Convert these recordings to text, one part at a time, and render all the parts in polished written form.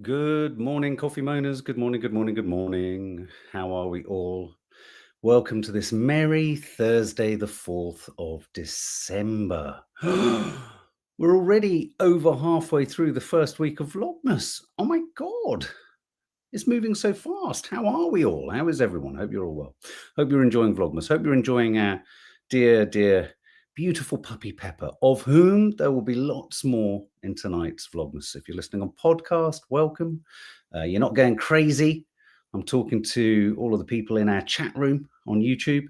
Good morning, coffee moaners. Good morning, good morning, good morning. How are we all? Welcome to this merry Thursday, the 4th of December. We're already over halfway through the first week of Vlogmas. Oh my God, it's moving so fast. How are we all? How is everyone? Hope you're all well. Hope you're enjoying Vlogmas. Hope you're enjoying our dear, beautiful puppy Pepper, of whom there will be lots more in tonight's Vlogmas. If you're listening on podcast, welcome. You're not going crazy. I'm talking to all of the people in our chat room on YouTube.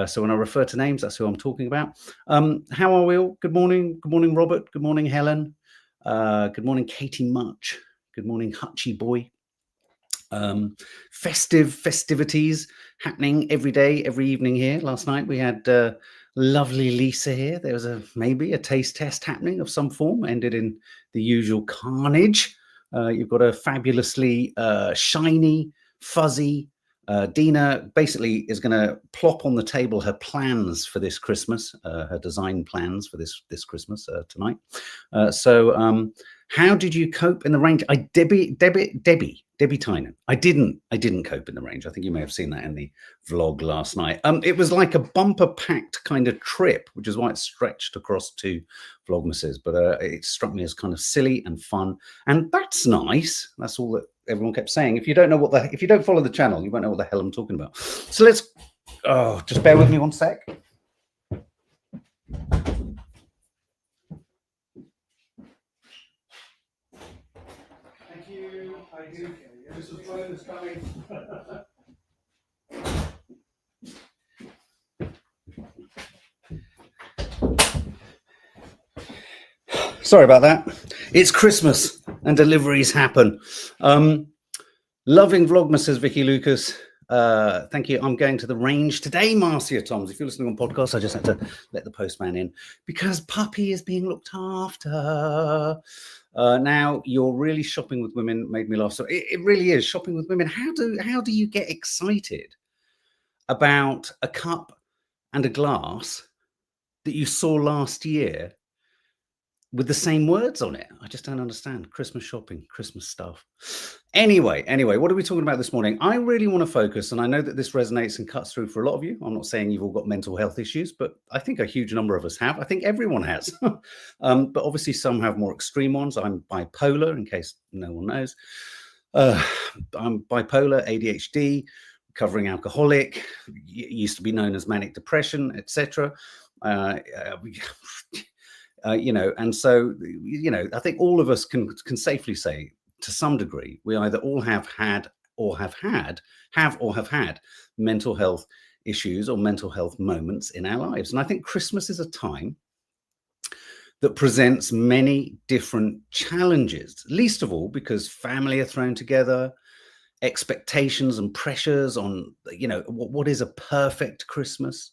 So when I refer to names, that's who I'm talking about. How are we all? Good morning. Good morning, Robert. Good morning, Helen. Good morning, Katie Much. Good morning, Hutchie Boy. Festivities happening every day, every evening here. Last night we had lovely Lisa here. There was maybe a taste test happening of some form, ended in the usual carnage. You've got a fabulously shiny, fuzzy Dina. Basically is going to plop on the table her plans for this Christmas, her design plans for this Christmas tonight. How did you cope in the range? Debbie Tynan. I didn't cope in the range. I think you may have seen that in the vlog last night. It was like a bumper-packed kind of trip, which is why it's stretched across 2 vlogmases. But it struck me as kind of silly and fun, and that's nice. That's all that everyone kept saying. If you don't know if you don't follow the channel, you won't know what the hell I'm talking about. So let's. Oh, just bear with me one sec. I do. This is phone is coming. Sorry about that. It's Christmas and deliveries happen. Loving Vlogmas, says Vicky Lucas. Thank you. I'm going to the range today, Marcia Toms. If you're listening on podcast, I just had to let the postman in because puppy is being looked after. Now you're really shopping with women made me laugh. So it really is shopping with women. How do you get excited about a cup and a glass that you saw last year with the same words on it? I just don't understand. Christmas shopping, Christmas stuff. Anyway, what are we talking about this morning? I really want to focus, and I know that this resonates and cuts through for a lot of you. I'm not saying you've all got mental health issues, but I think a huge number of us have. I think everyone has. But obviously some have more extreme ones. I'm bipolar, in case no one knows. I'm bipolar, ADHD, recovering alcoholic, used to be known as manic depression, etc. And so, I think all of us can safely say, to some degree, we either all have had mental health issues or mental health moments in our lives. And I think Christmas is a time that presents many different challenges, least of all because family are thrown together, expectations and pressures on, what is a perfect Christmas.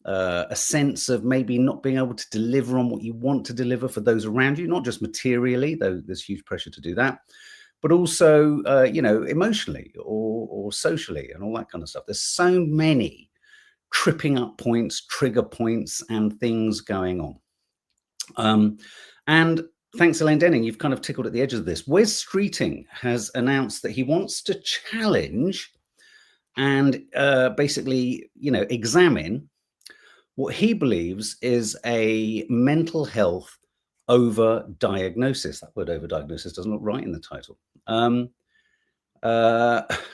A sense of maybe not being able to deliver on what you want to deliver for those around you, not just materially, though there's huge pressure to do that, but also, emotionally or socially and all that kind of stuff. There's so many tripping up points, trigger points, and things going on. And thanks, Elaine Denning, you've kind of tickled at the edge of this. Wes Streeting has announced that he wants to challenge and basically, examine what he believes is a mental health overdiagnosis. That word overdiagnosis doesn't look right in the title.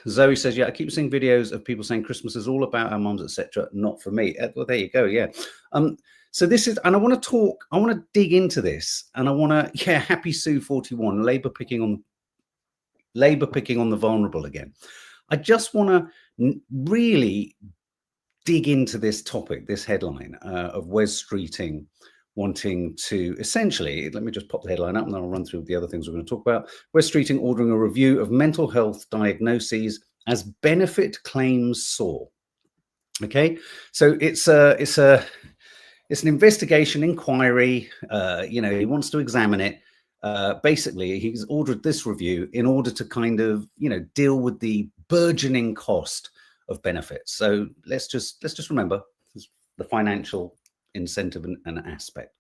Zoe says, yeah, I keep seeing videos of people saying Christmas is all about our mums, etc. Not for me. Well, there you go. Yeah. So this is, and I want to dig into this, and I want to, Happy Sue 41, Labour picking on the vulnerable again. I just want to really dig into this topic, this headline of Wes Streeting wanting to essentially, let me just pop the headline up and then I'll run through the other things we're going to talk about. Wes Streeting ordering a review of mental health diagnoses as benefit claims soar. Okay, so it's an investigation inquiry. He wants to examine it. Basically, he's ordered this review in order to kind of, deal with the burgeoning cost of benefits. So let's just remember the financial incentive and aspect.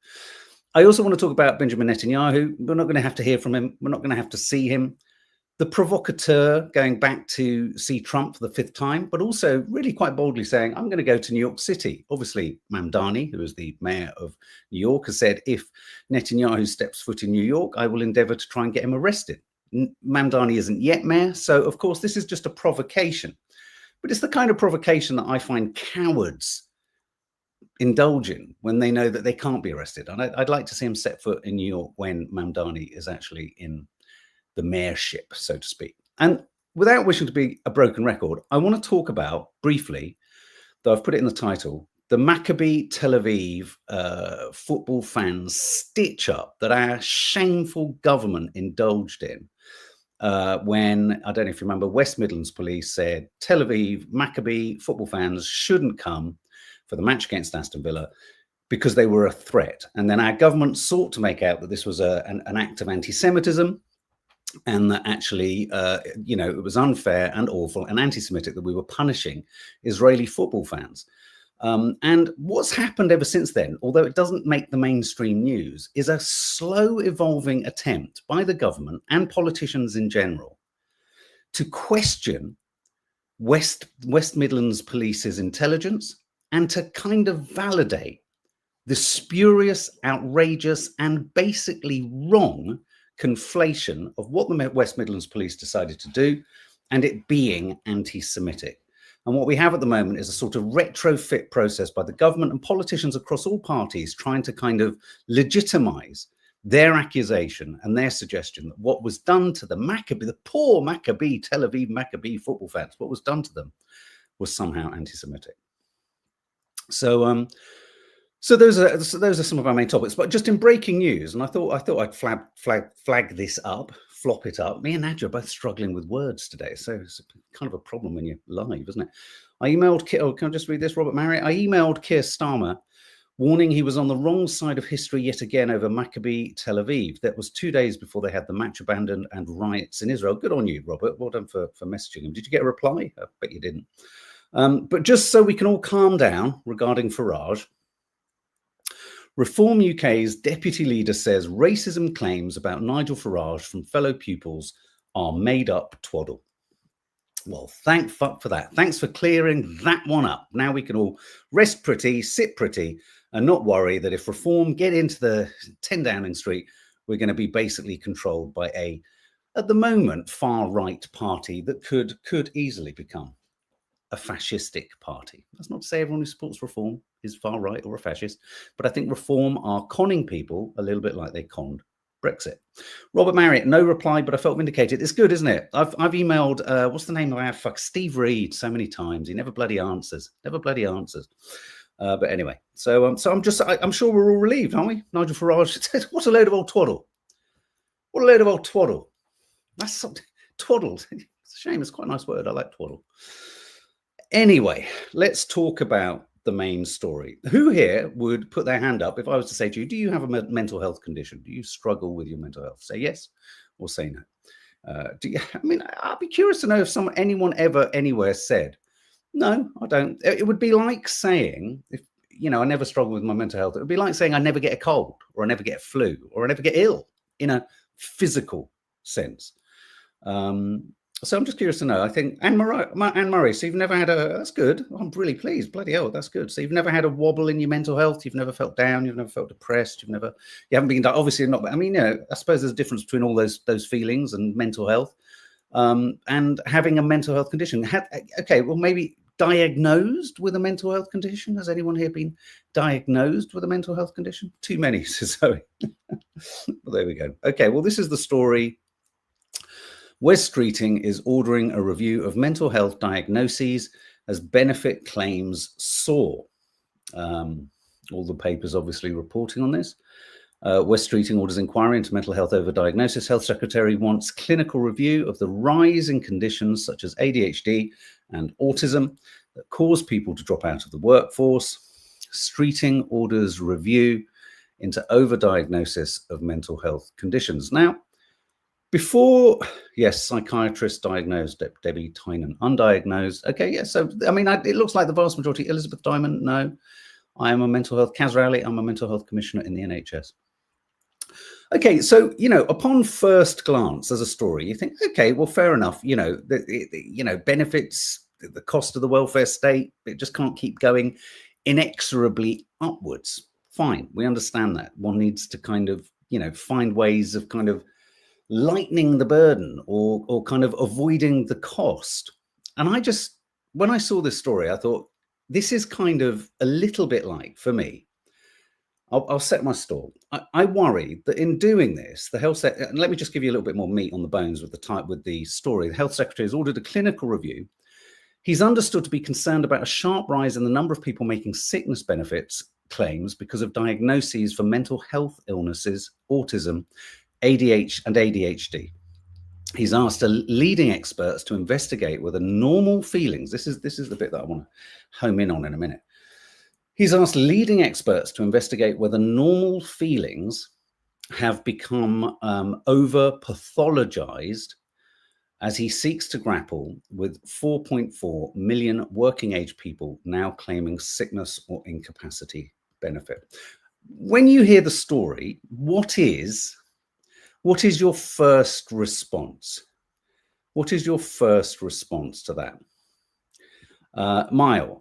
I also want to talk about Benjamin Netanyahu. We're not going to have to hear from him. We're not going to have to see him. The provocateur going back to see Trump for the 5th time, but also really quite boldly saying, I'm going to go to New York City. Obviously, Mamdani, who is the mayor of New York, has said, if Netanyahu steps foot in New York, I will endeavor to try and get him arrested. Mamdani isn't yet mayor, so of course this is just a provocation. But it's the kind of provocation that I find cowards indulge in when they know that they can't be arrested. And I'd like to see him set foot in New York when Mamdani is actually in the mayorship, so to speak. And without wishing to be a broken record, I want to talk about briefly, though I've put it in the title, the Maccabi Tel Aviv football fans stitch up that our shameful government indulged in when, I don't know if you remember, West Midlands police said Tel Aviv Maccabi football fans shouldn't come for the match against Aston Villa because they were a threat. And then our government sought to make out that this was an act of anti-Semitism, and that actually, it was unfair and awful and anti-Semitic that we were punishing Israeli football fans. And what's happened ever since then, although it doesn't make the mainstream news, is a slow evolving attempt by the government and politicians in general to question West Midlands Police's intelligence and to kind of validate the spurious, outrageous, and basically wrong conflation of what the West Midlands Police decided to do and it being anti-Semitic. And what we have at the moment is a sort of retrofit process by the government and politicians across all parties trying to kind of legitimize their accusation and their suggestion that what was done to the Maccabi, the poor Maccabi, Tel Aviv Maccabi football fans, what was done to them was somehow anti-Semitic. So those are some of our main topics. But just in breaking news, and I thought I'd flag this up, flop it up. Me and Nadja are both struggling with words today, so it's kind of a problem when you're live, isn't it? I emailed can I just read this, Robert Marriott? I emailed Keir Starmer, warning he was on the wrong side of history yet again over Maccabi Tel Aviv. That was 2 days before they had the match abandoned and riots in Israel. Good on you, Robert. Well done for messaging him. Did you get a reply? I bet you didn't. But just so we can all calm down regarding Farage, Reform UK's deputy leader says racism claims about Nigel Farage from fellow pupils are made up twaddle. Well, thank fuck for that. Thanks for clearing that one up. Now we can all rest pretty, sit pretty, and not worry that if Reform get into the 10 Downing Street, we're going to be basically controlled by at the moment, far-right party that could easily become a fascistic party. That's not to say everyone who supports Reform is far right or a fascist, but I think Reform are conning people a little bit like they conned Brexit. Robert Marriott, no reply, but I felt vindicated. It's good, isn't it? I've emailed, what's the name of our fuck? Steve Reed so many times. He never bloody answers. But anyway, so I'm sure we're all relieved, aren't we? Nigel Farage said, what a load of old twaddle. What a load of old twaddle. That's something, twaddle. It's a shame. It's quite a nice word. I like twaddle. Anyway, let's talk about the main story. Who here would put their hand up if I was to say to you, do you have a mental health condition? Do you struggle with your mental health? Say yes or say no. I'd be curious to know if anyone ever anywhere said, no, I don't. It would be like saying, if I never struggle with my mental health, it would be like saying I never get a cold or I never get a flu or I never get ill in a physical sense. So I'm just curious to know. I think Anne Murray, so you've never had that's good. I'm really pleased. Bloody hell, that's good. So you've never had a wobble in your mental health. You've never felt down. You've never felt depressed. You haven't been, obviously not. I mean, I suppose there's a difference between all those feelings and mental health and having a mental health condition. Maybe diagnosed with a mental health condition. Has anyone here been diagnosed with a mental health condition? Too many, says Zoe. Well, there we go. Okay, well, this is the story. West Streeting is ordering a review of mental health diagnoses as benefit claims soar. All the papers obviously reporting on this. West Streeting orders inquiry into mental health overdiagnosis. Health Secretary wants clinical review of the rise in conditions such as ADHD and autism that cause people to drop out of the workforce. Streeting orders review into overdiagnosis of mental health conditions. Now, before, yes, psychiatrist diagnosed, Debbie Tynan, undiagnosed. Okay, yes. So, it looks like the vast majority. Elizabeth Diamond, no. I am a mental health, Kaz Rowley, I'm a mental health commissioner in the NHS. Okay, so, upon first glance as a story, you think, okay, well, fair enough. Benefits, the cost of the welfare state, it just can't keep going inexorably upwards. Fine, we understand that. One needs to kind of, find ways of kind of lightening the burden or kind of avoiding the cost. And when I saw this story, I thought, this is kind of a little bit like, for me, I'll set my stall. I worry that in doing this, the health secretary, and let me just give you a little bit more meat on the bones with the story. The health secretary has ordered a clinical review. He's understood to be concerned about a sharp rise in the number of people making sickness benefits claims because of diagnoses for mental health illnesses, autism, ADHD and ADHD. He's asked leading experts to investigate whether normal feelings, this is the bit that I want to home in on in a minute. He's asked leading experts to investigate whether normal feelings have become over-pathologized as he seeks to grapple with 4.4 million working age people now claiming sickness or incapacity benefit. When you hear the story, what is your first response? What is your first response to that? Mile.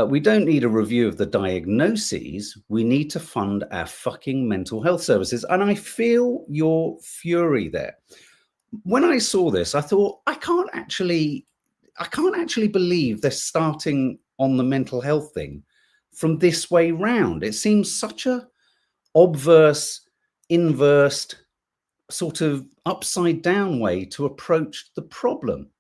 We don't need a review of the diagnoses. We need to fund our fucking mental health services. And I feel your fury there. When I saw this, I thought, I can't actually believe they're starting on the mental health thing from this way round. It seems such a obverse, inverse, sort of upside down way to approach the problem.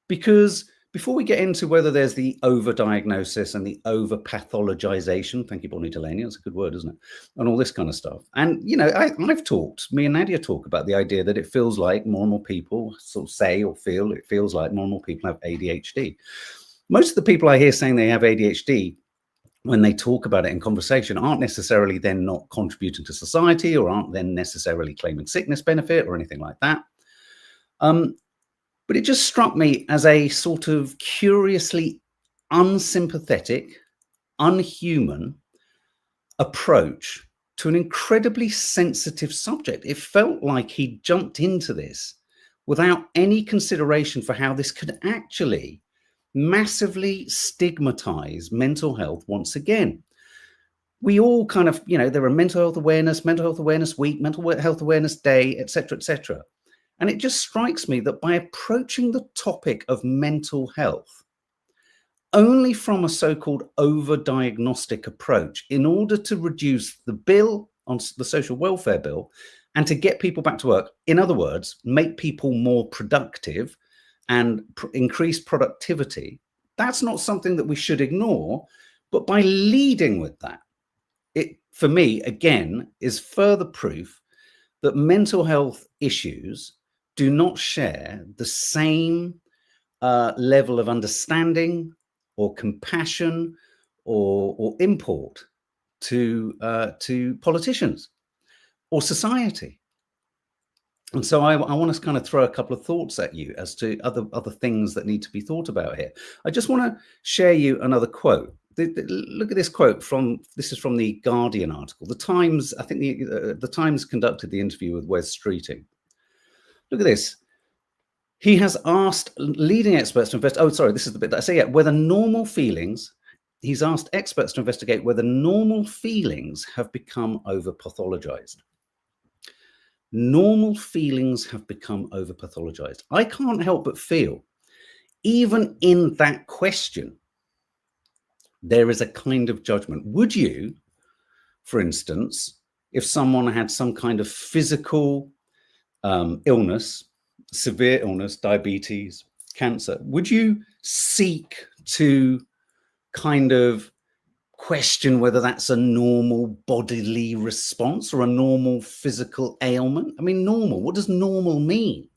Because before we get into whether there's the overdiagnosis and the over-pathologization, thank you, Bonnie Delaney, that's a good word, isn't it? And all this kind of stuff. And, I've talked, me and Nadia talk about the idea that it feels like normal people sort of say or feel, it feels like normal people have ADHD. Most of the people I hear saying they have ADHD, when they talk about it in conversation, aren't necessarily then not contributing to society or aren't then necessarily claiming sickness benefit or anything like that. But it just struck me as a sort of curiously unsympathetic, unhuman approach to an incredibly sensitive subject. It felt like he jumped into this without any consideration for how this could actually massively stigmatize mental health once again. We all kind of, there are mental health awareness week, mental health awareness day, etc., etc. And it just strikes me that by approaching the topic of mental health only from a so-called over-diagnostic approach in order to reduce the bill on the social welfare bill and to get people back to work, in other words, make people more productive and increase productivity, that's not something that we should ignore. But by leading with that, it, for me, again, is further proof that mental health issues do not share the same level of understanding or compassion or import to politicians or society. And so I want to kind of throw a couple of thoughts at you as to other things that need to be thought about here. I just want to share you another quote. Look at this quote this is from the Guardian article. The Times, I think the Times conducted the interview with Wes Streeting. Look at this. He has asked leading experts to invest. Oh, sorry, this is the bit that I say. Yeah, whether normal feelings. He's asked experts to investigate whether normal feelings have become over-pathologized. Normal feelings have become over-pathologized. I can't help but feel, even in that question, there is a kind of judgment. Would you, for instance, if someone had some kind of physical illness, severe illness, diabetes, cancer, would you seek to kind of question whether that's a normal bodily response or a normal physical ailment? I mean, normal, what does normal mean?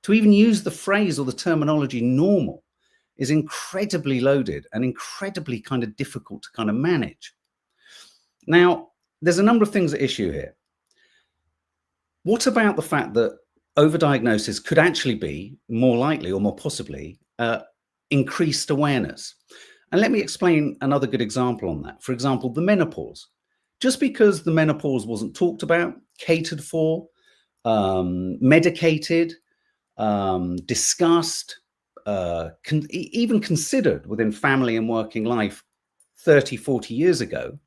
To even use the phrase or the terminology normal is incredibly loaded and incredibly kind of difficult to kind of manage. Now, there's a number of things at issue here. What about the fact that overdiagnosis could actually be more likely or more possibly increased awareness? And let me explain another good example on that. For example, the menopause. Just because the menopause wasn't talked about, catered for, medicated, discussed, even considered within family and working life 30, 40 years ago,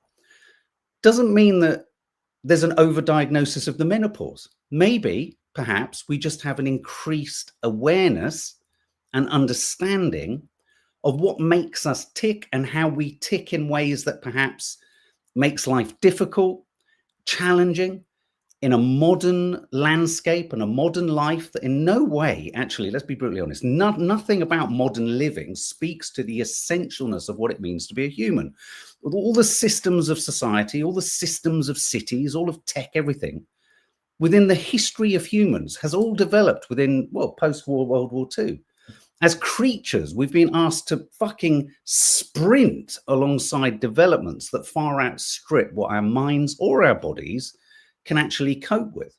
doesn't mean that there's an overdiagnosis of the menopause. Maybe, perhaps, we just have an increased awareness and understanding of what makes us tick and how we tick in ways that perhaps makes life difficult, challenging, in a modern landscape and a modern life that in no way, actually, let's be brutally honest, nothing about modern living speaks to the essentialness of what it means to be a human. With all the systems of society, all the systems of cities, all of tech, everything, within the history of humans has all developed within, well, post-war World War II. As creatures, we've been asked to fucking sprint alongside developments that far outstrip what our minds or our bodies can actually cope with.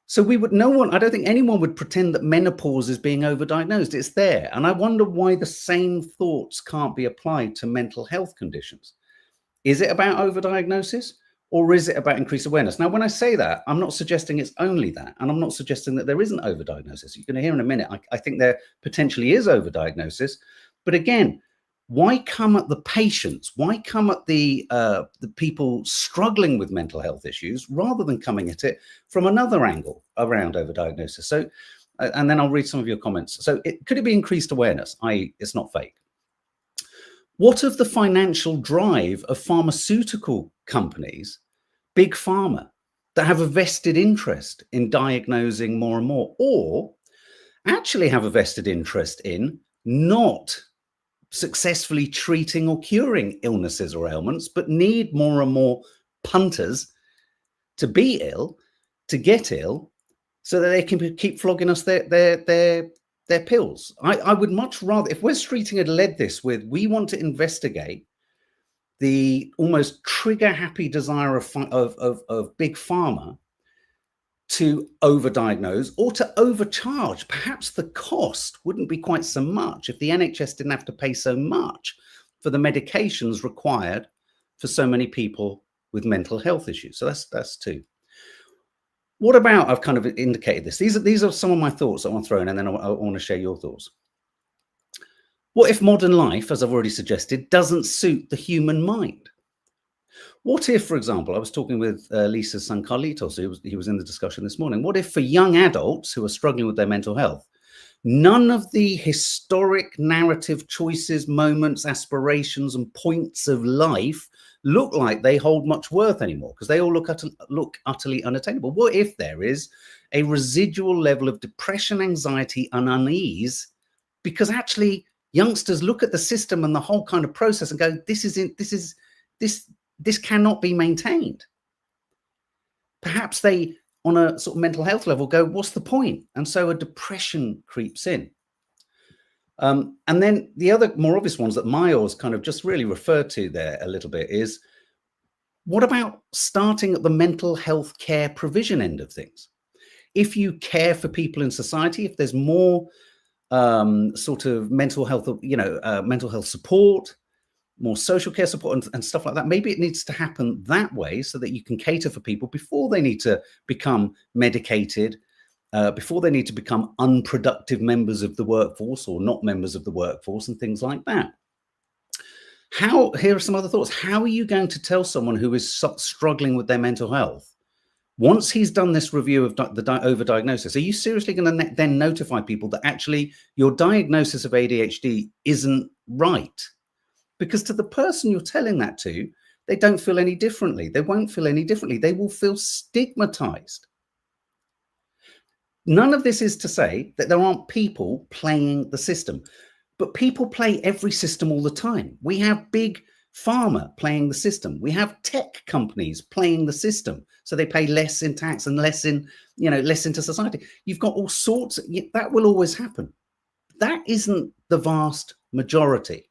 So I don't think anyone would pretend that menopause is being overdiagnosed. It's there. And I wonder why the same thoughts can't be applied to mental health conditions. Is it about overdiagnosis or is it about increased awareness? Now, when I say that, I'm not suggesting it's only that. And I'm not suggesting that there isn't overdiagnosis. You're going to hear in a minute, I think there potentially is overdiagnosis. But again, why come at the patients? Why come at the people struggling with mental health issues rather than coming at it from another angle around overdiagnosis? So, and then I'll read some of your comments. So could it be increased awareness, i.e. it's not fake? What of the financial drive of pharmaceutical companies, big pharma, that have a vested interest in diagnosing more and more, or actually have a vested interest in not successfully treating or curing illnesses or ailments, but need more and more punters to be ill, to get ill, so that they can keep flogging us their pills? I would much rather, if West Streeting had led this with, we want to investigate the almost trigger happy desire of big pharma to overdiagnose or to overcharge. Perhaps the cost wouldn't be quite so much if the NHS didn't have to pay so much for the medications required for so many people with mental health issues. So that's two. What about, I've kind of indicated this. These are some of my thoughts I want to throw in, and then I want to share your thoughts. What if modern life, as I've already suggested, doesn't suit the human mind? What if, for example, I was talking with Lisa's son Carlitos, he was in the discussion this morning. What if for young adults who are struggling with their mental health, none of the historic narrative choices, moments, aspirations, and points of life look like they hold much worth anymore because they all look utterly unattainable? What if there is a residual level of depression, anxiety, and unease because actually youngsters look at the system and the whole kind of process and go, this cannot be maintained. Perhaps they, on a sort of mental health level, go, what's the point? And so a depression creeps in. And then the other more obvious ones that Myers kind of just really referred to there a little bit is, what about starting at the mental health care provision end of things? If you care for people in society, if there's more sort of mental health, mental health support, more social care support and stuff like that, maybe it needs to happen that way so that you can cater for people before they need to become medicated, before they need to become unproductive members of the workforce or not members of the workforce and things like that. Here are some other thoughts. How are you going to tell someone who is struggling with their mental health, once he's done this review of the overdiagnosis, are you seriously going to then notify people that actually your diagnosis of ADHD isn't right? Because to the person you're telling that to, they don't feel any differently. They won't feel any differently. They will feel stigmatized. None of this is to say that there aren't people playing the system, but people play every system all the time. We have big pharma playing the system. We have tech companies playing the system. So they pay less in tax and less in, less into society. You've got all sorts. That will always happen. That isn't the vast majority.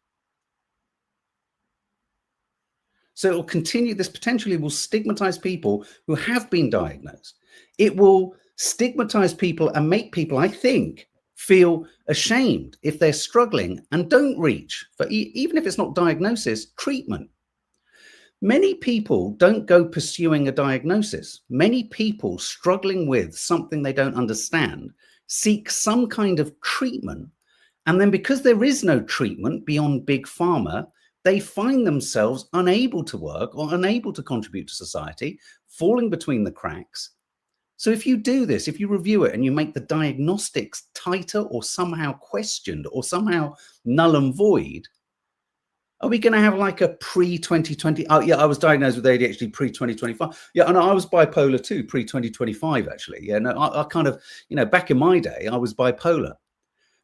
So it will continue. This potentially will stigmatize people who have been diagnosed. It will stigmatize people and make people, I think, feel ashamed if they're struggling and don't reach for, even if it's not diagnosis, treatment. Many people don't go pursuing a diagnosis. Many people struggling with something they don't understand seek some kind of treatment. And then because there is no treatment beyond big pharma, they find themselves unable to work or unable to contribute to society, falling between the cracks. So if you do this, if you review it and you make the diagnostics tighter or somehow questioned or somehow null and void, are we going to have like a pre-2020? Oh, yeah, I was diagnosed with ADHD pre-2025. Yeah, and I was bipolar too, pre-2025, actually. Yeah, no, I kind of, back in my day, I was bipolar.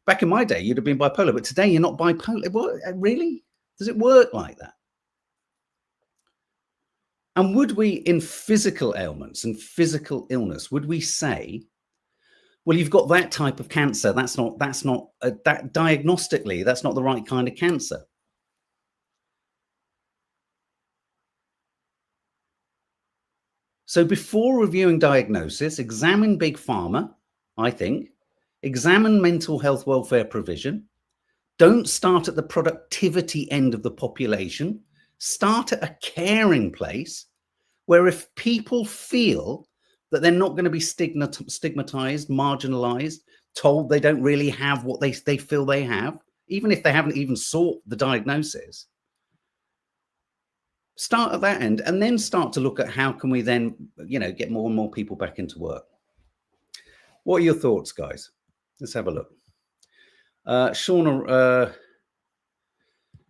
Back in my day, you'd have been bipolar, but today you're not bipolar. What, really? Does it work like that? And would we, in physical ailments and physical illness, would we say, well, you've got that type of cancer. That diagnostically, that's not the right kind of cancer. So before reviewing diagnosis, examine big pharma, I think, examine mental health welfare provision. Don't start at the productivity end of the population. Start at a caring place where if people feel that they're not going to be stigmatized, marginalized, told they don't really have what they feel they have, even if they haven't even sought the diagnosis, start at that end and then start to look at how can we then, get more and more people back into work. What are your thoughts, guys? Let's have a look. Shauna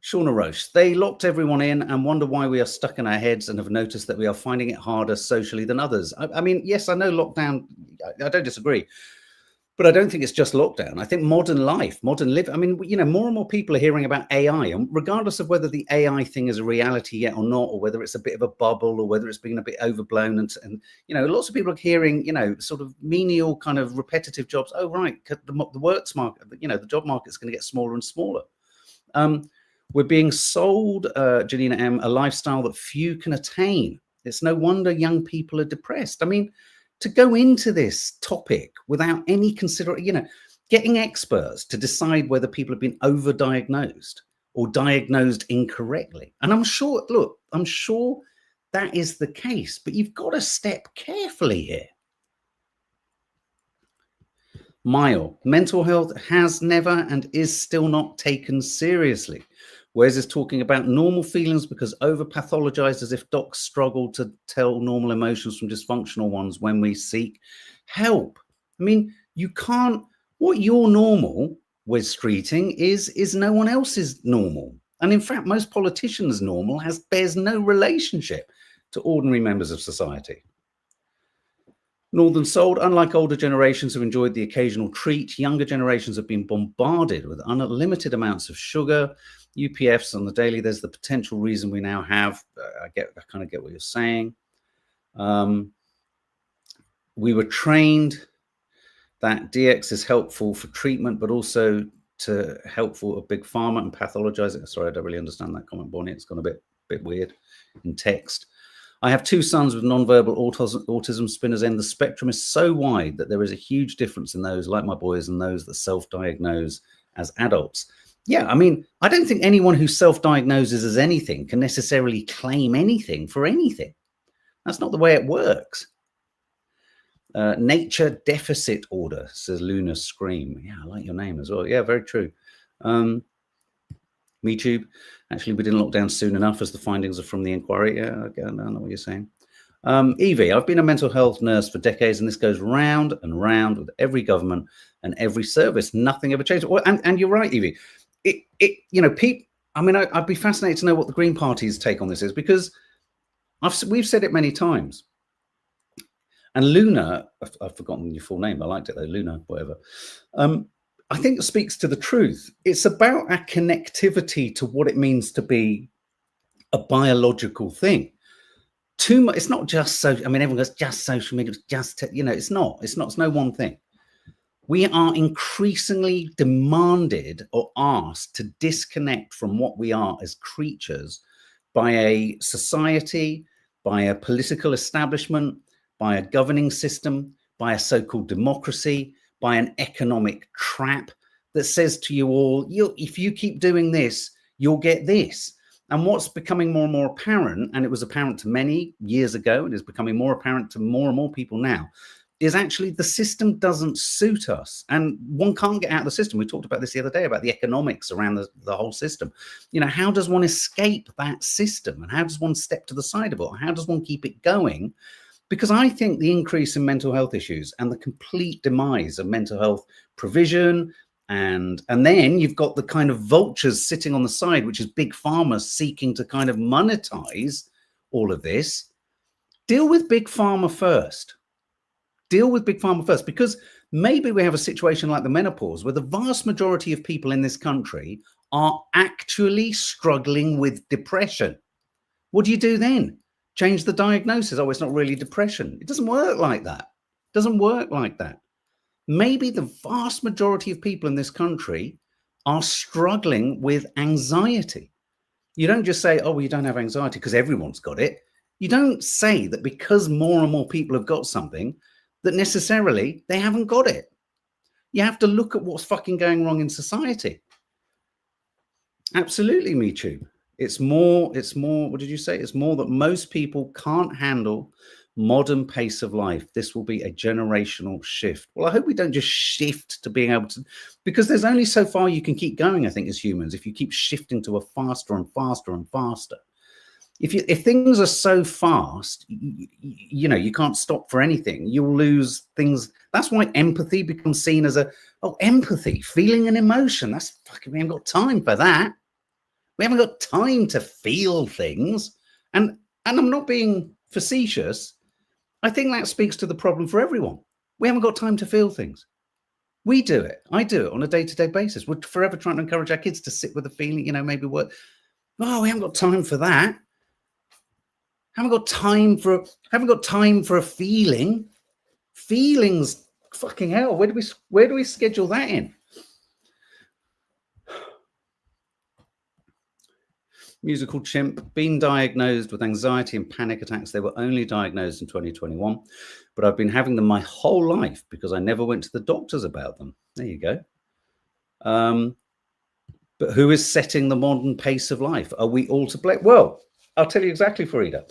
Roche, they locked everyone in and wonder why we are stuck in our heads and have noticed that we are finding it harder socially than others. I mean, yes, I know lockdown, I don't disagree, but I don't think it's just lockdown. I think modern life, modern live. I mean, more and more people are hearing about AI, and regardless of whether the AI thing is a reality yet or not, or whether it's a bit of a bubble, or whether it's been a bit overblown, and lots of people are hearing, sort of menial kind of repetitive jobs. Oh, right, the works market, the job market's going to get smaller and smaller. We're being sold, Janina M, a lifestyle that few can attain. It's no wonder young people are depressed. I mean, to go into this topic without any consideration, getting experts to decide whether people have been overdiagnosed or diagnosed incorrectly. And I'm sure that is the case, but you've got to step carefully here. Mile, mental health has never and is still not taken seriously. Wes is talking about normal feelings because over-pathologized as if docs struggle to tell normal emotions from dysfunctional ones when we seek help. I mean, you can't, what you're normal with streeting is no one else's normal. And in fact, most politicians' normal bears no relationship to ordinary members of society. Northern Sold, unlike older generations who enjoyed the occasional treat, younger generations have been bombarded with unlimited amounts of sugar, UPFs on the daily. There's the potential reason we now have. I kind of get what you're saying. We were trained that DX is helpful for treatment, but also to helpful of big pharma and pathologizing. Sorry, I don't really understand that comment, Bonnie. It's gone a bit weird in text. I have two sons with nonverbal autism. Spinner's End. The spectrum is so wide that there is a huge difference in those, like my boys, and those that self-diagnose as adults. Yeah, I mean, I don't think anyone who self-diagnoses as anything can necessarily claim anything for anything. That's not the way it works. Nature deficit order, says Luna Scream. Yeah, I like your name as well. Yeah, very true. MeTube. Actually, we didn't lock down soon enough as the findings are from the inquiry. Yeah, okay, I know what you're saying. Evie, I've been a mental health nurse for decades, and this goes round and round with every government and every service. Nothing ever changes. Well, and you're right, Evie. Pete, I mean, I'd be fascinated to know what the Green Party's take on this is, because we've said it many times. And Luna, I've forgotten your full name. I liked it though, Luna, whatever. I think it speaks to the truth. It's about our connectivity to what it means to be a biological thing. Too much. It's not just so. I mean, everyone goes just social media. It's not. It's no one thing. We are increasingly demanded or asked to disconnect from what we are as creatures by a society, by a political establishment, by a governing system, by a so-called democracy, by an economic trap that says to you all, if you keep doing this, you'll get this. And what's becoming more and more apparent, and it was apparent to many years ago, and is becoming more apparent to more and more people now, is actually the system doesn't suit us, and one can't get out of the system. We talked about this the other day, about the economics around the whole system. You know, how does one escape that system, and how does one step to the side of it? How does one keep it going? Because I think the increase in mental health issues and the complete demise of mental health provision, and then you've got the kind of vultures sitting on the side, which is big pharma seeking to kind of monetize all of this. Deal with big pharma first. Deal with big pharma first, because maybe we have a situation like the menopause where the vast majority of people in this country are actually struggling with depression. What do you do then? Change the diagnosis. Oh, it's not really depression. It doesn't work like that. It doesn't work like that. Maybe the vast majority of people in this country are struggling with anxiety. You don't just say, oh, well, you don't have anxiety because everyone's got it. You don't say that because more and more people have got something that necessarily they haven't got it. You have to look at what's fucking going wrong in society. Absolutely, me too. It's more, what did you say? It's more that most people can't handle modern pace of life. This will be a generational shift. Well, I hope we don't just shift to being able to, because there's only so far you can keep going, I think, as humans, if you keep shifting to a faster and faster and faster. If things are so fast, you know, you can't stop for anything. You'll lose things. That's why empathy becomes seen as empathy, feeling an emotion. That's fucking, we haven't got time for that. We haven't got time to feel things. And I'm not being facetious. I think that speaks to the problem for everyone. We haven't got time to feel things. We do it. I do it on a day-to-day basis. We're forever trying to encourage our kids to sit with a feeling, you know, maybe work. Oh, we haven't got time for that. Haven't got time for a feeling. Feelings, fucking hell. Where do we schedule that in? Musical chimp, been diagnosed with anxiety and panic attacks. They were only diagnosed in 2021, but I've been having them my whole life because I never went to the doctors about them. There you go. But who is setting the modern pace of life? Are we all to blame? Well, I'll tell you exactly, Farida.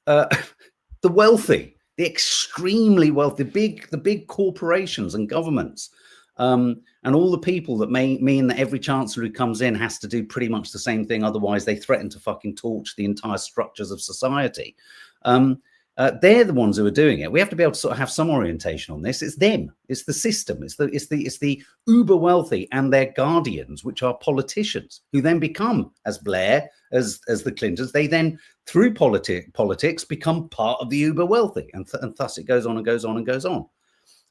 The wealthy, the extremely wealthy, the big corporations and governments, and all the people that may mean that every chancellor who comes in has to do pretty much the same thing. Otherwise, they threaten to fucking torch the entire structures of society. They're the ones who are doing it. We have to be able to sort of have some orientation on this. It's them. It's the system. It's the uber wealthy and their guardians, which are politicians, who then become, as Blair, as the Clintons, they then through politics become part of the uber wealthy, and thus it goes on and goes on and goes on.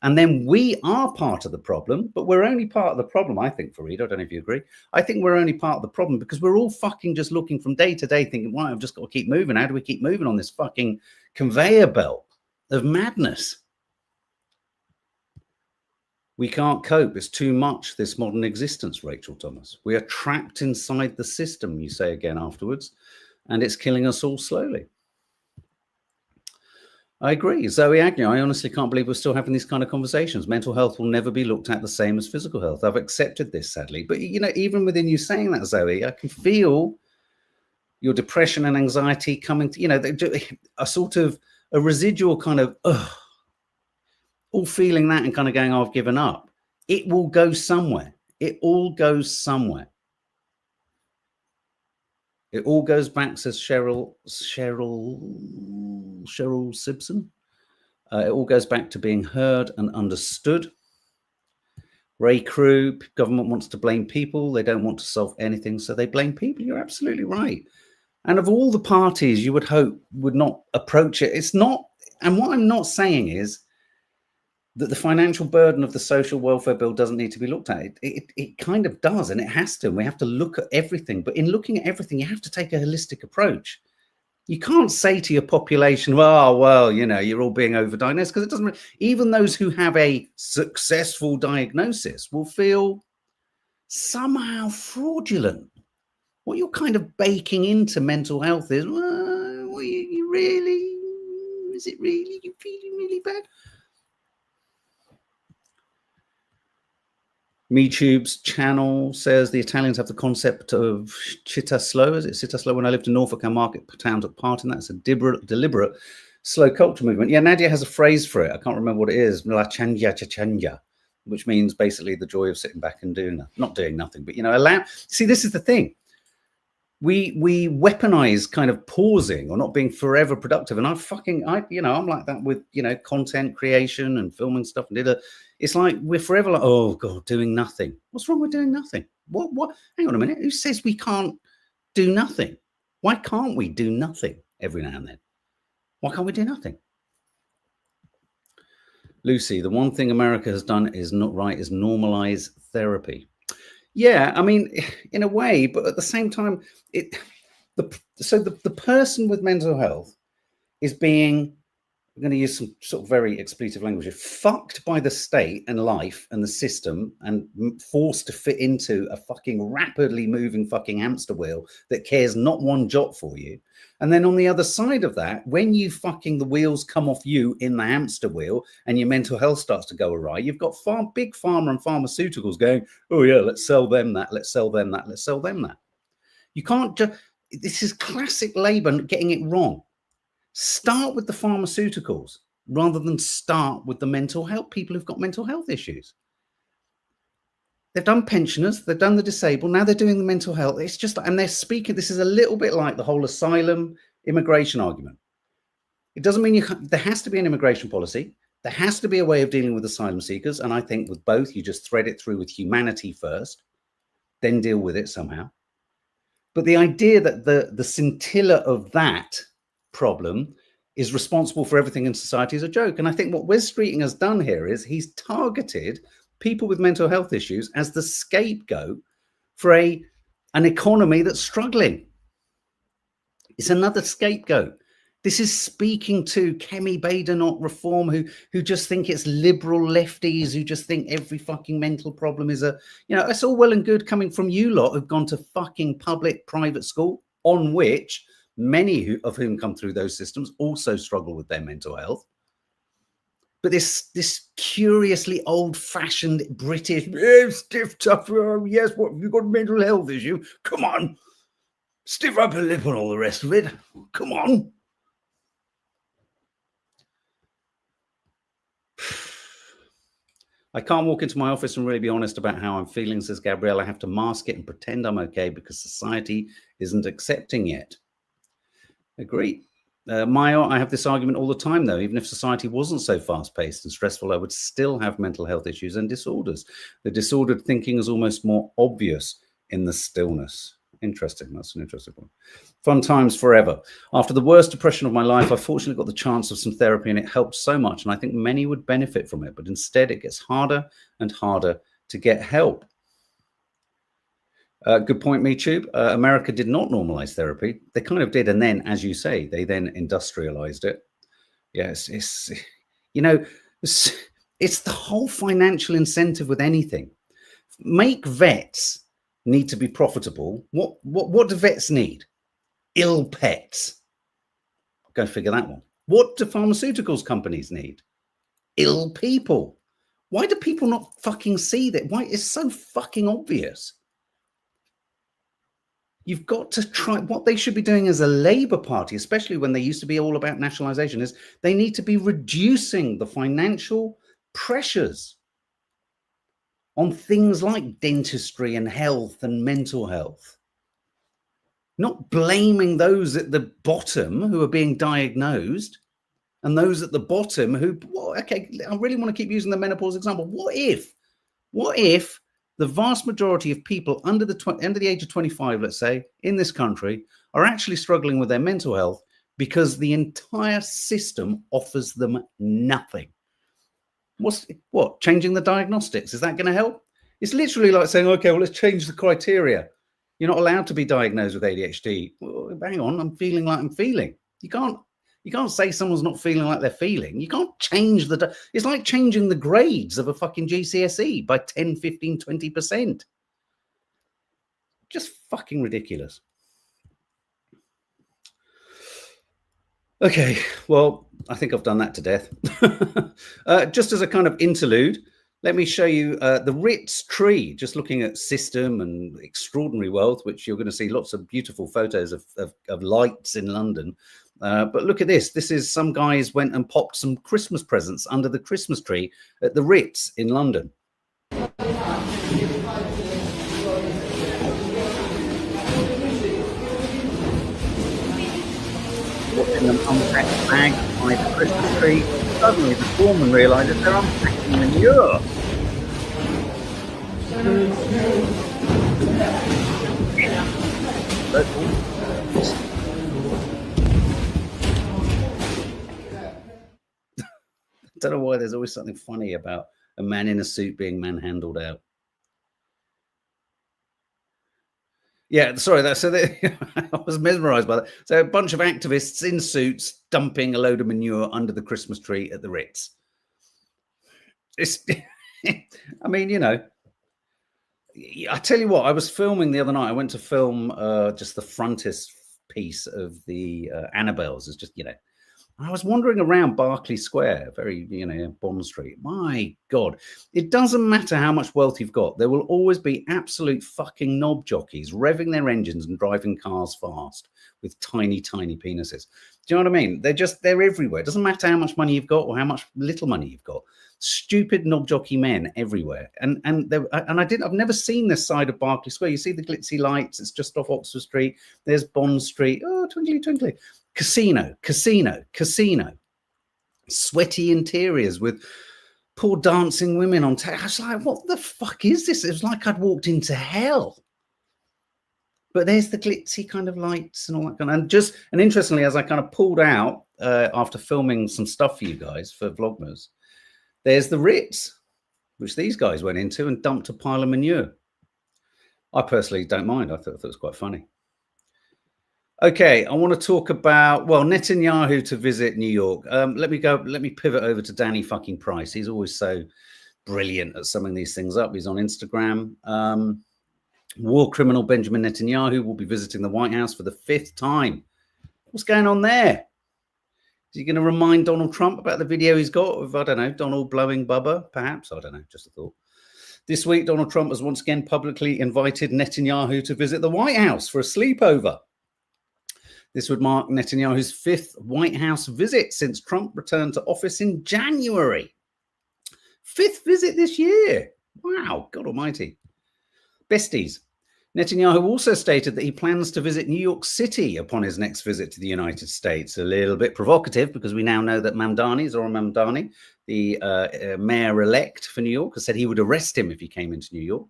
And then we are part of the problem, but we're only part of the problem, I think, Farida. I don't know if you agree. I think we're only part of the problem because we're all fucking just looking from day to day thinking, well, I've just got to keep moving. How do we keep moving on this fucking conveyor belt of madness? We can't cope. It's too much, this modern existence, Rachel Thomas. We are trapped inside the system, you say again afterwards, and it's killing us all slowly. I agree. Zoe Agnew, I honestly can't believe we're still having these kind of conversations. Mental health will never be looked at the same as physical health. I've accepted this, sadly. But, you know, even within you saying that, Zoe, I can feel your depression and anxiety coming to, you know, a sort of a residual kind of, all feeling that and kind of going, oh, I've given up. It will go somewhere. It all goes somewhere. It all goes back, says Cheryl Simpson. It all goes back to being heard and understood. Ray Crew, government wants to blame people. They don't want to solve anything, so they blame people. You're absolutely right. And of all the parties you would hope would not approach it, it's not. And what I'm not saying is that the financial burden of the social welfare bill doesn't need to be looked at. It kind of does, and it has to. And we have to look at everything. But in looking at everything, you have to take a holistic approach. You can't say to your population, well, you know, you're all being overdiagnosed, because it doesn't. Even those who have a successful diagnosis will feel somehow fraudulent. What you're kind of baking into mental health is, well, you really, is it really, you feeling really bad? MeTube's channel says the Italians have the concept of città slow. Is it città slow? When I lived in Norfolk, our market town took part in that. It's a deliberate slow culture movement. Yeah, Nadia has a phrase for it. I can't remember what it is. La chanja chanja, which means basically the joy of sitting back and not doing nothing, but, you know, see, this is the thing. We weaponize kind of pausing or not being forever productive. And I'm like that with, you know, content creation and filming stuff. It's like we're forever like, oh God, doing nothing. What's wrong with doing nothing? What? Hang on a minute. Who says we can't do nothing? Why can't we do nothing every now and then? Why can't we do nothing? Lucy, the one thing America has done is not right is normalize therapy. Yeah, I mean, in a way, but at the same time, the person with mental health is being, I'm going to use some sort of very expletive language, fucked by the state and life and the system and forced to fit into a fucking rapidly moving fucking hamster wheel that cares not one jot for you. And then on the other side of that, when the wheels come off you in the hamster wheel and your mental health starts to go awry, you've got big pharma and pharmaceuticals going, oh yeah, let's sell them that, let's sell them that, let's sell them that. You can't just, this is classic Labour getting it wrong. Start with the pharmaceuticals rather than start with the mental health, people who've got mental health issues. They've done pensioners, they've done the disabled, now they're doing the mental health. It's just, and they're speaking, this is a little bit like the whole asylum immigration argument. It doesn't mean there has to be an immigration policy. There has to be a way of dealing with asylum seekers. And I think with both, you just thread it through with humanity first, then deal with it somehow. But the idea that the scintilla of that problem is responsible for everything in society is a joke. And I think what Wes Streeting has done here is he's targeted people with mental health issues as the scapegoat for an economy that's struggling. It's another scapegoat. This is speaking to Kemi Badenoch reform, who just think it's liberal lefties, who just think every fucking mental problem is it's all well and good coming from you lot who've gone to fucking public private school, on which many of whom come through those systems also struggle with their mental health. But this curiously old-fashioned British, stiff, tough, yes, what, have you got a mental health issue? Come on, stiff upper lip and all the rest of it. Come on. I can't walk into my office and really be honest about how I'm feeling, says Gabrielle. I have to mask it and pretend I'm okay because society isn't accepting yet. Agree. Maya, I have this argument all the time, though. Even if society wasn't so fast-paced and stressful, I would still have mental health issues and disorders. The disordered thinking is almost more obvious in the stillness. Interesting. That's an interesting one. Fun times forever. After the worst depression of my life, I fortunately got the chance of some therapy, and it helped so much. And I think many would benefit from it. But instead, it gets harder and harder to get help. Good point, MeTube. America did not normalize therapy. They kind of did. And then, as you say, they then industrialized it. Yes, it's the whole financial incentive with anything. Make vets need to be profitable. What do vets need? Ill pets. Go figure that one. What do pharmaceuticals companies need? Ill people. Why do people not fucking see that? Why? It's so fucking obvious. You've got to try. What they should be doing as a Labour Party, especially when they used to be all about nationalisation, is they need to be reducing the financial pressures on things like dentistry and health and mental health. Not blaming those at the bottom who are being diagnosed and those at the bottom who, okay, I really want to keep using the menopause example. What if the vast majority of people under the age of 25, let's say, in this country are actually struggling with their mental health because the entire system offers them nothing? What? Changing the diagnostics? Is that going to help? It's literally like saying, okay, well, let's change the criteria. You're not allowed to be diagnosed with ADHD. Well, hang on, I'm feeling like I'm feeling. You can't say someone's not feeling like they're feeling. You can't change it's like changing the grades of a fucking GCSE by 10, 15, 20%. Just fucking ridiculous. Okay, well, I think I've done that to death. Just as a kind of interlude, Let me show you the Ritz tree, just looking at system and extraordinary wealth, which you're going to see lots of beautiful photos of lights in London. But look at this. This is some guys went and popped some Christmas presents under the Christmas tree at the Ritz in London. Watching them unpack bags by the Christmas tree, suddenly the foreman realizes they're unpacking manure. I don't know why there's always something funny about a man in a suit being manhandled out. Yeah, sorry. I was mesmerized by that. So a bunch of activists in suits dumping a load of manure under the Christmas tree at the Ritz. It's, I mean, you know, I tell you what, I was filming the other night. I went to film just the frontispiece of the Annabelles. It's just, you know, I was wandering around Berkeley Square, very, you know, Bond Street. My God, it doesn't matter how much wealth you've got. There will always be absolute fucking knob jockeys revving their engines and driving cars fast with tiny, tiny penises. Do you know what I mean? They're everywhere. It doesn't matter how much money you've got or how much little money you've got. Stupid knob jockey men everywhere. And I've never seen this side of Berkeley Square. You see the glitzy lights. It's just off Oxford Street. There's Bond Street. Oh, twinkly, twinkly. Casino. Sweaty interiors with poor dancing women on I was like, what the fuck is this? It was like I'd walked into hell. But there's the glitzy kind of lights and all that kind of, and interestingly, as I kind of pulled out after filming some stuff for you guys for Vlogmas, there's the Ritz, which these guys went into and dumped a pile of manure. I personally don't mind. I thought it was quite funny. Okay, I want to talk about, well, Netanyahu to visit New York. Let me pivot over to Danny fucking Price. He's always so brilliant at summing these things up. He's on Instagram. War criminal Benjamin Netanyahu will be visiting the White House for the 5th time. What's going on there? Is he going to remind Donald Trump about the video he's got of, I don't know, Donald blowing Bubba? Perhaps, I don't know, just a thought. This week, Donald Trump has once again publicly invited Netanyahu to visit the White House for a sleepover. This would mark Netanyahu's 5th White House visit since Trump returned to office in January. 5th visit this year. Wow, God almighty. Besties. Netanyahu also stated that he plans to visit New York City upon his next visit to the United States. A little bit provocative because we now know that Zohran Mamdani, the mayor-elect for New York, has said he would arrest him if he came into New York.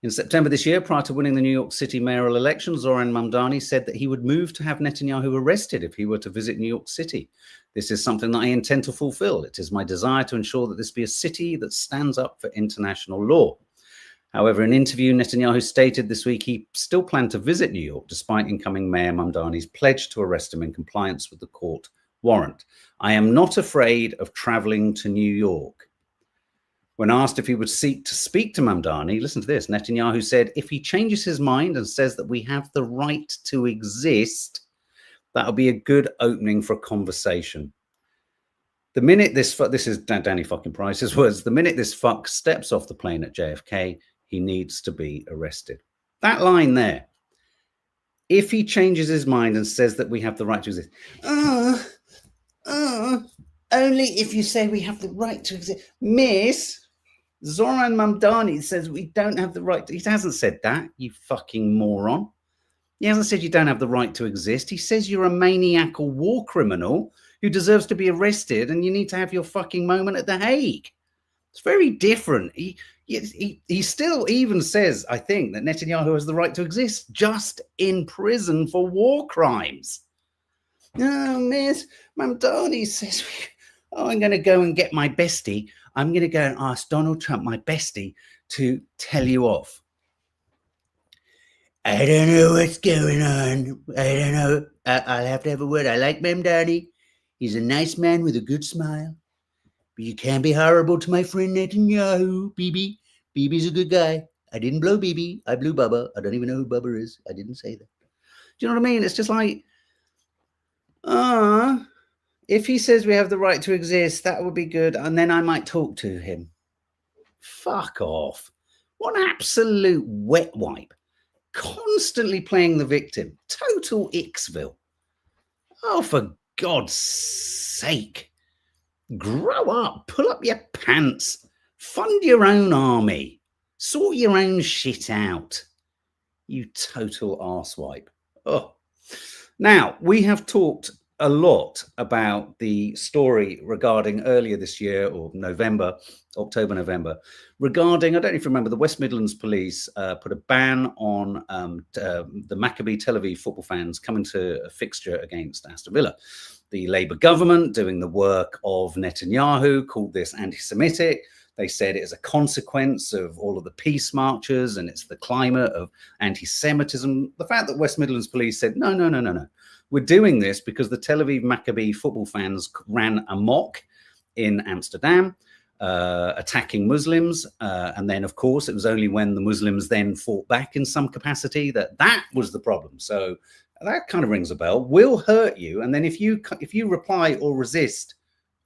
In September this year, prior to winning the New York City mayoral election, Zohran Mamdani said that he would move to have Netanyahu arrested if he were to visit New York City. This is something that I intend to fulfill. It is my desire to ensure that this be a city that stands up for international law. However, in an interview, Netanyahu stated this week he still planned to visit New York, despite incoming Mayor Mamdani's pledge to arrest him in compliance with the court warrant. I am not afraid of traveling to New York. When asked if he would seek to speak to Mamdani, listen to this, Netanyahu said, if he changes his mind and says that we have the right to exist, that'll be a good opening for a conversation. The minute this is Danny fucking Price's words, the minute this fuck steps off the plane at JFK, he needs to be arrested. That line there, if he changes his mind and says that we have the right to exist, only if you say we have the right to exist. Miss, Zohran Mamdani says we don't have the right to, he hasn't said that, you fucking moron. He hasn't said you don't have the right to exist. He says you're a maniacal war criminal who deserves to be arrested and you need to have your fucking moment at The Hague. It's very different. He still even says, I think, that Netanyahu has the right to exist just in prison for war crimes. No, Miss Mamdani says, I'm going to go and get my bestie. I'm going to go and ask Donald Trump, my bestie, to tell you off. I don't know what's going on. I don't know. I'll have to have a word. I like Mamdani. He's a nice man with a good smile. But you can't be horrible to my friend Netanyahu, Bibi. Bibi's a good guy. I didn't blow Bibi. I blew Bubba. I don't even know who Bubba is. I didn't say that. Do you know what I mean? It's just like, If he says we have the right to exist, that would be good. And then I might talk to him. Fuck off. What an absolute wet wipe. Constantly playing the victim. Total Ixville. Oh, for God's sake. Grow up. Pull up your pants. Fund your own army. Sort your own shit out. You total arsewipe. Oh. Now, we have talked a lot about the story regarding earlier this year, or October, November, regarding, I don't know if you remember, the West Midlands police put a ban on the Maccabi Tel Aviv football fans coming to a fixture against Aston Villa. The Labour government, doing the work of Netanyahu, called this anti-Semitic. They said it is a consequence of all of the peace marches and it's the climate of anti-Semitism. The fact that West Midlands police said, no. We're doing this because the Tel Aviv Maccabi football fans ran amok in Amsterdam, attacking Muslims. And then, of course, it was only when the Muslims then fought back in some capacity that was the problem. So that kind of rings a bell. Will hurt you. And then if you reply or resist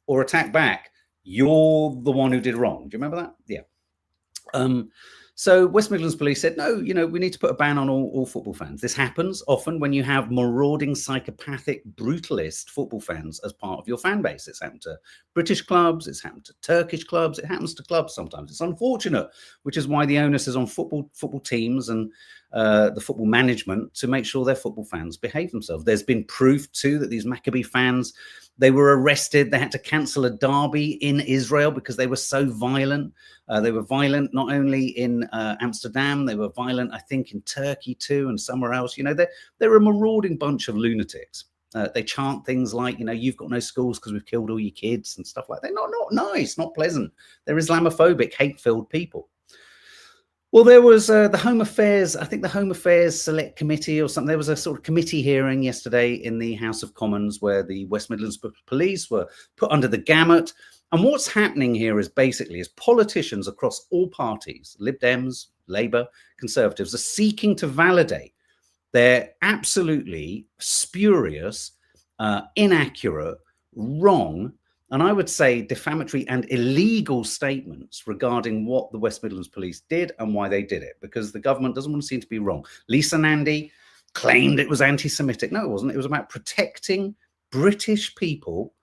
or attack back, you're the one who did wrong. Do you remember that? Yeah. So West Midlands police said, no, we need to put a ban on all football fans. This happens often when you have marauding, psychopathic, brutalist football fans as part of your fan base. It's happened to British clubs. It's happened to Turkish clubs. It happens to clubs sometimes. It's unfortunate, which is why the onus is on football teams and the football management to make sure their football fans behave themselves. There's been proof, too, that these Maccabi fans, they were arrested. They had to cancel a derby in Israel because they were so violent. They were violent not only in Amsterdam, they were violent, I think, in Turkey too, and somewhere else. They're a marauding bunch of lunatics. They chant things like, you've got no schools because we've killed all your kids and stuff like that. Not nice, not pleasant. They're Islamophobic, hate-filled people. Well, there was the Home Affairs, I think the Home Affairs Select Committee or something. There was a sort of committee hearing yesterday in the House of Commons where the West Midlands police were put under the gamut. And what's happening here is basically politicians across all parties, Lib Dems, Labour, Conservatives, are seeking to validate their absolutely spurious, inaccurate, wrong, and I would say defamatory and illegal statements regarding what the West Midlands police did and why they did it, because the government doesn't want to seem to be wrong. Lisa Nandy claimed it was anti-Semitic. No, it wasn't. It was about protecting British people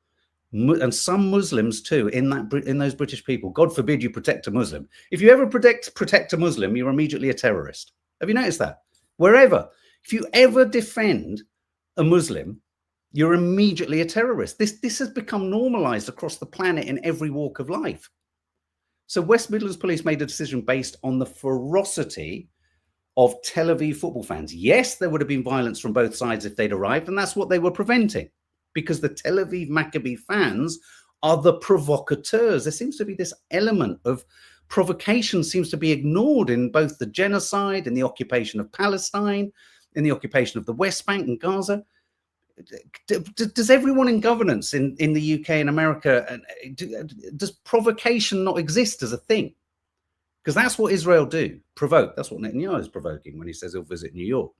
and some Muslims too in those British people. God forbid you protect a Muslim. If you ever protect a Muslim, you're immediately a terrorist. Have you noticed that? Wherever, if you ever defend a Muslim, you're immediately a terrorist. This has become normalized across the planet in every walk of life. So West Midlands police made a decision based on the ferocity of Tel Aviv football fans. Yes, there would have been violence from both sides if they'd arrived, and that's what they were preventing, because the Tel Aviv Maccabi fans are the provocateurs. There seems to be this element of provocation seems to be ignored in both the genocide, in the occupation of Palestine, in the occupation of the West Bank and Gaza. Does everyone in governance in the UK and America, does provocation not exist as a thing? Because that's what Israel do, provoke. That's what Netanyahu is provoking when he says he'll visit New York.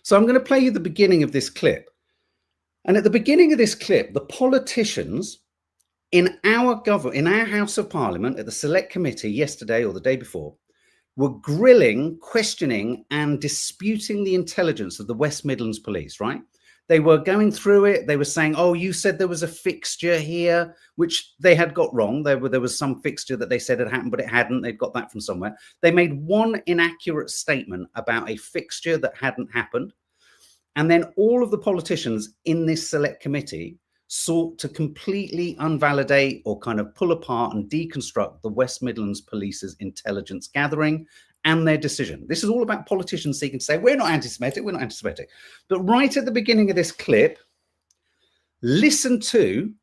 So I'm going to play you the beginning of this clip. And at the beginning of this clip, the politicians in our House of Parliament at the Select Committee yesterday or the day before were grilling, questioning and disputing the intelligence of the West Midlands police, right? They were going through it. They were saying, oh, you said there was a fixture here, which they had got wrong. There was some fixture that they said had happened, but it hadn't. They'd got that from somewhere. They made one inaccurate statement about a fixture that hadn't happened. And then all of the politicians in this select committee sought to completely invalidate or kind of pull apart and deconstruct the West Midlands Police's intelligence gathering and their decision. This is all about politicians seeking to say, we're not anti-Semitic, we're not anti-Semitic. But right at the beginning of this clip, listen to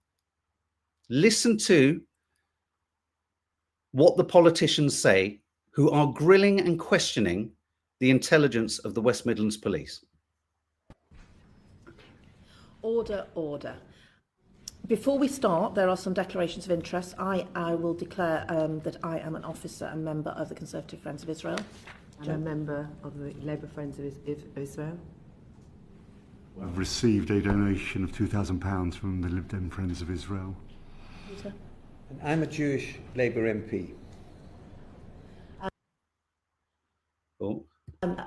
what the politicians say who are grilling and questioning the intelligence of the West Midlands Police. Order, order. Before we start, there are some declarations of interest. I will declare that I am an officer and member of the Conservative Friends of Israel. I'm a member of the Labour Friends of Israel. I've received a donation of £2,000 from the Lib Dem Friends of Israel. Peter? And I'm a Jewish Labour MP. Oh,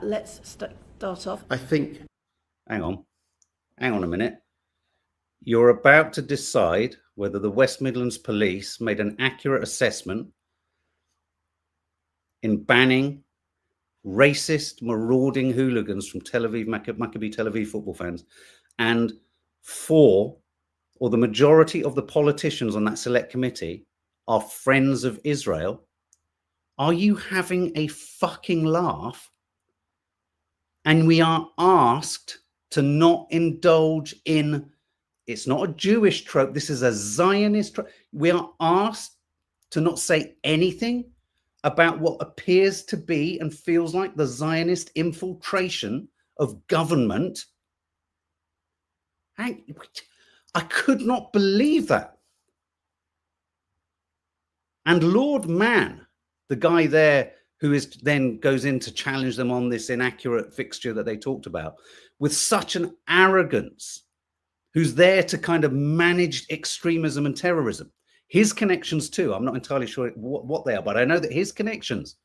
Let's start off. I think, hang on a minute. You're about to decide whether the West Midlands Police made an accurate assessment in banning racist, marauding hooligans from Tel Aviv, Maccabi Tel Aviv football fans, and the majority of the politicians on that select committee are friends of Israel. Are you having a fucking laugh? And we are asked to not indulge in, it's not a Jewish trope, this is a Zionist trope. We are asked to not say anything about what appears to be and feels like the Zionist infiltration of government. I could not believe that. And Lord Mann, the guy there who then goes in to challenge them on this inaccurate fixture that they talked about, with such an arrogance, who's there to kind of manage extremism and terrorism. His connections too, I'm not entirely sure what they are, but I know that his connections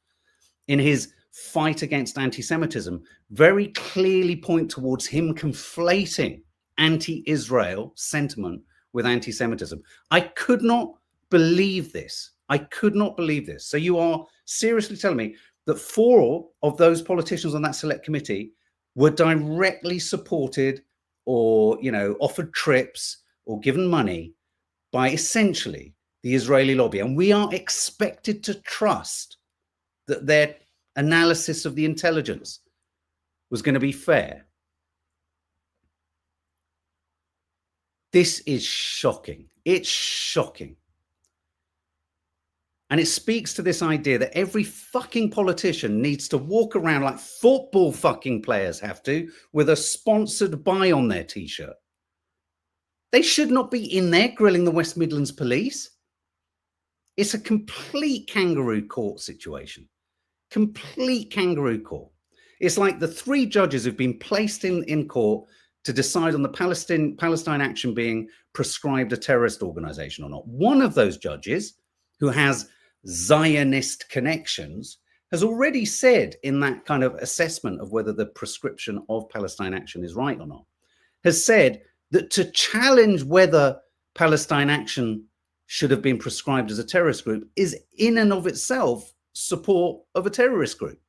in his fight against anti-Semitism very clearly point towards him conflating anti-Israel sentiment with anti-Semitism. I could not believe this. I could not believe this. So you are seriously telling me that 4 of those politicians on that select committee were directly supported or, offered trips or given money by essentially the Israeli lobby. And we are expected to trust that their analysis of the intelligence was going to be fair. This is shocking. It's shocking. And it speaks to this idea that every fucking politician needs to walk around like football fucking players have to, with a sponsored by on their t-shirt. They should not be in there grilling the West Midlands Police. It's a complete kangaroo court situation. Complete kangaroo court. It's like the 3 judges who've been placed in court to decide on the Palestine action being prescribed a terrorist organization or not. One of those judges, who has Zionist connections, has already said in that kind of assessment of whether the prescription of Palestine action is right or not, has said that to challenge whether Palestine action should have been prescribed as a terrorist group is in and of itself support of a terrorist group.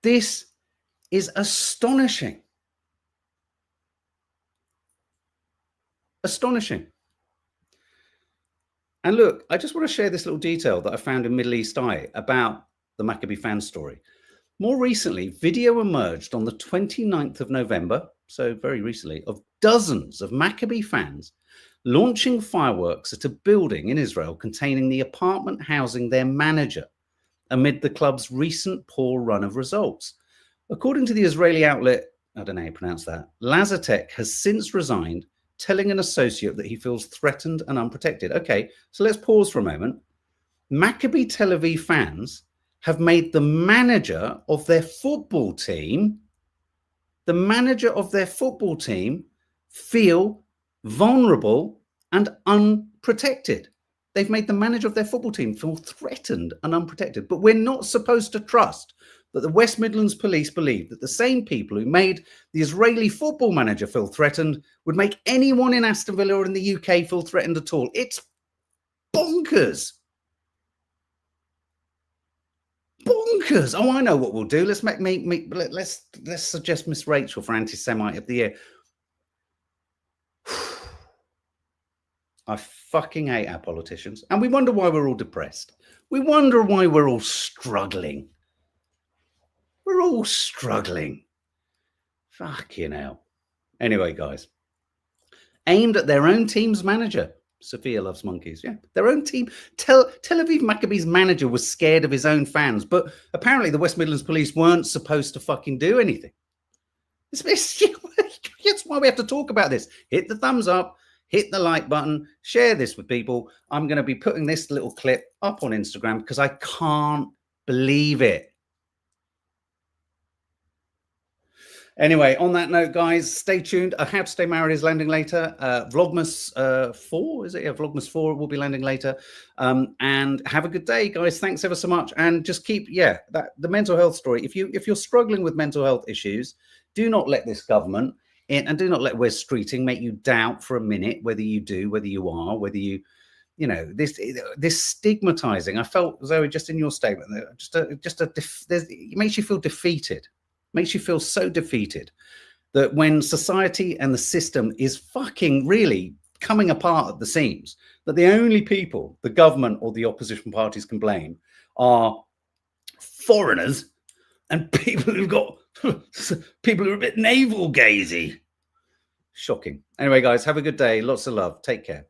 This is astonishing. Astonishing. And look, I just want to share this little detail that I found in Middle East Eye about the Maccabi fan story. More recently, video emerged on the 29th of November, so very recently, of dozens of Maccabi fans launching fireworks at a building in Israel containing the apartment housing their manager amid the club's recent poor run of results. According to the Israeli outlet, I don't know how you pronounce that, Lazatek has since resigned, telling an associate that he feels threatened and unprotected. Okay, so let's pause for a moment. Maccabi Tel Aviv fans have made the manager of their football team, feel vulnerable and unprotected. They've made the manager of their football team feel threatened and unprotected. But we're not supposed to trust that the West Midlands Police believe that the same people who made the Israeli football manager feel threatened would make anyone in Aston Villa or in the UK feel threatened at all. It's bonkers. Bonkers. Oh, I know what we'll do. Let's let's suggest Miss Rachel for Anti-Semite of the Year. I fucking hate our politicians. And we wonder why we're all depressed. We wonder why we're all struggling. We're all struggling. Fucking hell. Anyway, guys. Aimed at their own team's manager. Sophia loves monkeys. Yeah, their own team. Tel Aviv Maccabi's manager was scared of his own fans, but apparently the West Midlands Police weren't supposed to fucking do anything. That's why we have to talk about this. Hit the thumbs up. Hit the like button, share this with people. I'm going to be putting this little clip up on Instagram because I can't believe it. Anyway, on that note, guys, stay tuned. How to Stay Married is landing later. Vlogmas 4, is it? Yeah, Vlogmas 4 will be landing later. And have a good day, guys. Thanks ever so much. And just keep, the mental health story. If you're struggling with mental health issues, do not let this government in, and do not let Wes Streeting make you doubt for a minute whether you do, whether you are, whether you this stigmatizing. I felt, Zoe, just in your statement, it makes you feel defeated. Makes you feel so defeated that when society and the system is fucking really coming apart at the seams, that the only people the government or the opposition parties can blame are foreigners and people who've got people who are a bit navel gazy. Shocking. Anyway, guys, have a good day. Lots of love. Take care.